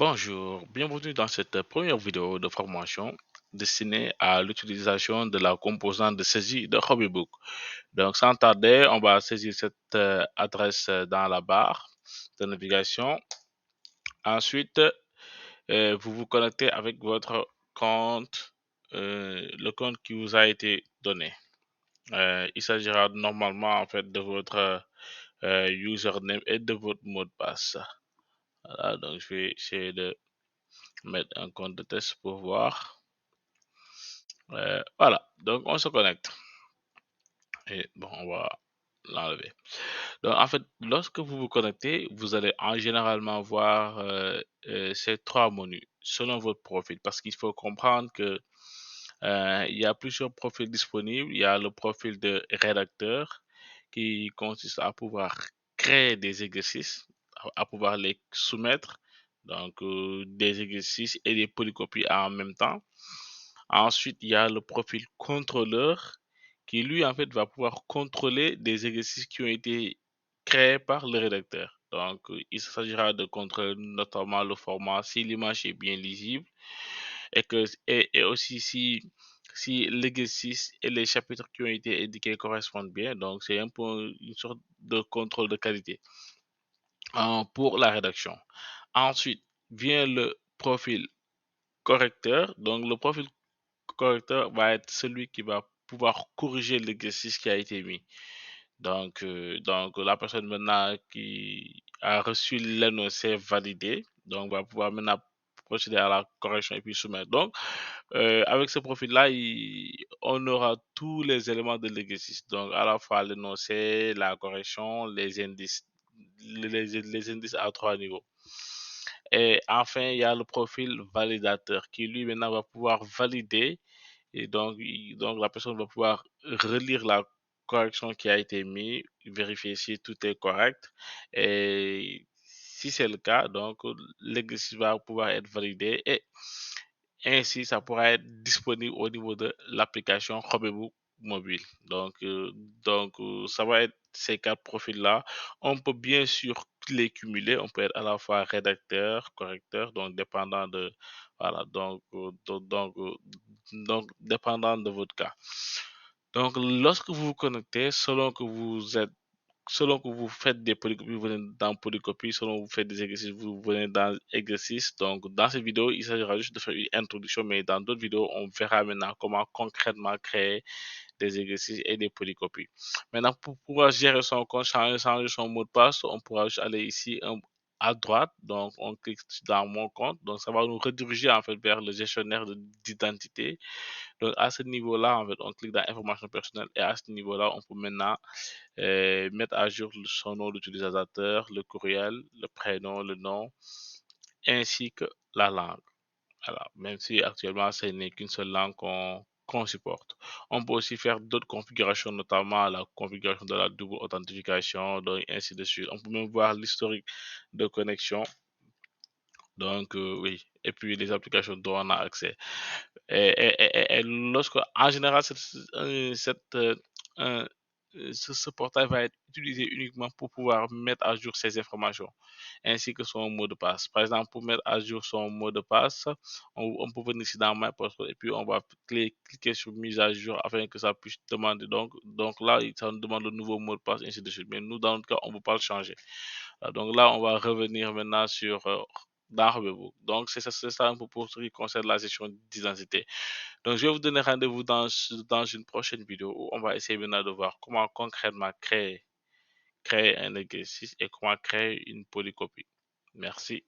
Bonjour, bienvenue dans cette première vidéo de formation destinée à l'utilisation de la composante de saisie de Hobbybook. Donc, sans tarder, on va saisir cette adresse dans la barre de navigation. Ensuite, vous vous connectez avec votre compte, le compte qui vous a été donné. Il s'agira normalement en fait de votre username et de votre mot de passe. Voilà, donc je vais essayer de mettre un compte de test pour voir. Voilà, donc on se connecte. Et bon, on va l'enlever. Donc, en fait, lorsque vous vous connectez, vous allez en généralement voir ces trois menus selon votre profil. Parce qu'il faut comprendre que il y a plusieurs profils disponibles. Il y a le profil de rédacteur qui consiste à pouvoir créer des exercices, à pouvoir les soumettre. Donc, des exercices et des polycopies en même temps. Ensuite, il y a le profil contrôleur qui, lui, en fait, va pouvoir contrôler des exercices qui ont été créés par le rédacteur. Donc, il s'agira de contrôler notamment le format, si l'image est bien lisible et aussi si l'exercice et les chapitres qui ont été indiqués correspondent bien. Donc, c'est un peu une sorte de contrôle de qualité pour la rédaction. Ensuite, vient le profil correcteur. Donc, le profil correcteur va être celui qui va pouvoir corriger l'exercice qui a été mis. Donc la personne maintenant qui a reçu l'énoncé validé, donc va pouvoir maintenant procéder à la correction et puis soumettre. Donc, avec ce profil-là, on aura tous les éléments de l'exercice. Donc, à la fois l'énoncé, la correction, les indices à trois niveaux. Et enfin, il y a le profil validateur qui, lui, maintenant, va pouvoir valider et donc la personne va pouvoir relire la correction qui a été mise, vérifier si tout est correct. Et si c'est le cas, donc l'exercice va pouvoir être validé et ainsi ça pourra être disponible au niveau de l'application Hobbybook mobile. Ça va être ces quatre profils-là. On peut bien sûr les cumuler. On peut être à la fois rédacteur, correcteur, donc dépendant de voilà, donc dépendant de votre cas. Donc, lorsque vous vous connectez, selon que vous faites des polycopies, vous venez dans polycopie, selon que vous faites des exercices, vous venez dans exercice. Donc, dans cette vidéo, il s'agira juste de faire une introduction, mais dans d'autres vidéos, on verra maintenant comment concrètement créer des exercices et des polycopies. Maintenant, pour pouvoir gérer son compte, changer son mot de passe, on pourra juste aller ici à droite. Donc, on clique dans mon compte. Donc, ça va nous rediriger en fait vers le gestionnaire d'identité. Donc, à ce niveau-là, en fait, on clique dans information personnelle et à ce niveau-là, on peut maintenant mettre à jour son nom d'utilisateur, le courriel, le prénom, le nom, ainsi que la langue. Voilà. Même si actuellement, ce n'est qu'une seule langue qu'on supporte. On peut aussi faire d'autres configurations, notamment la configuration de la double authentification, donc ainsi de suite. On peut même voir l'historique de connexion. Donc, oui. Et puis, les applications dont on a accès. Et lorsque, en général, euh, ce portail va être utilisé uniquement pour pouvoir mettre à jour ces informations, ainsi que son mot de passe. Par exemple, pour mettre à jour son mot de passe, on peut venir ici dans My Password et puis on va cliquer sur mise à jour afin que ça puisse demander. Donc là, ça nous demande le nouveau mot de passe, ainsi de suite. Mais nous, dans notre cas, on ne peut pas le changer. Donc là, on va revenir maintenant sur dans Hubble. Donc, c'est ça un peu pour ce qui concerne la gestion d'identité. Donc, je vais vous donner rendez-vous dans une prochaine vidéo où on va essayer maintenant de voir comment concrètement créer un exercice et comment créer une polycopie. Merci.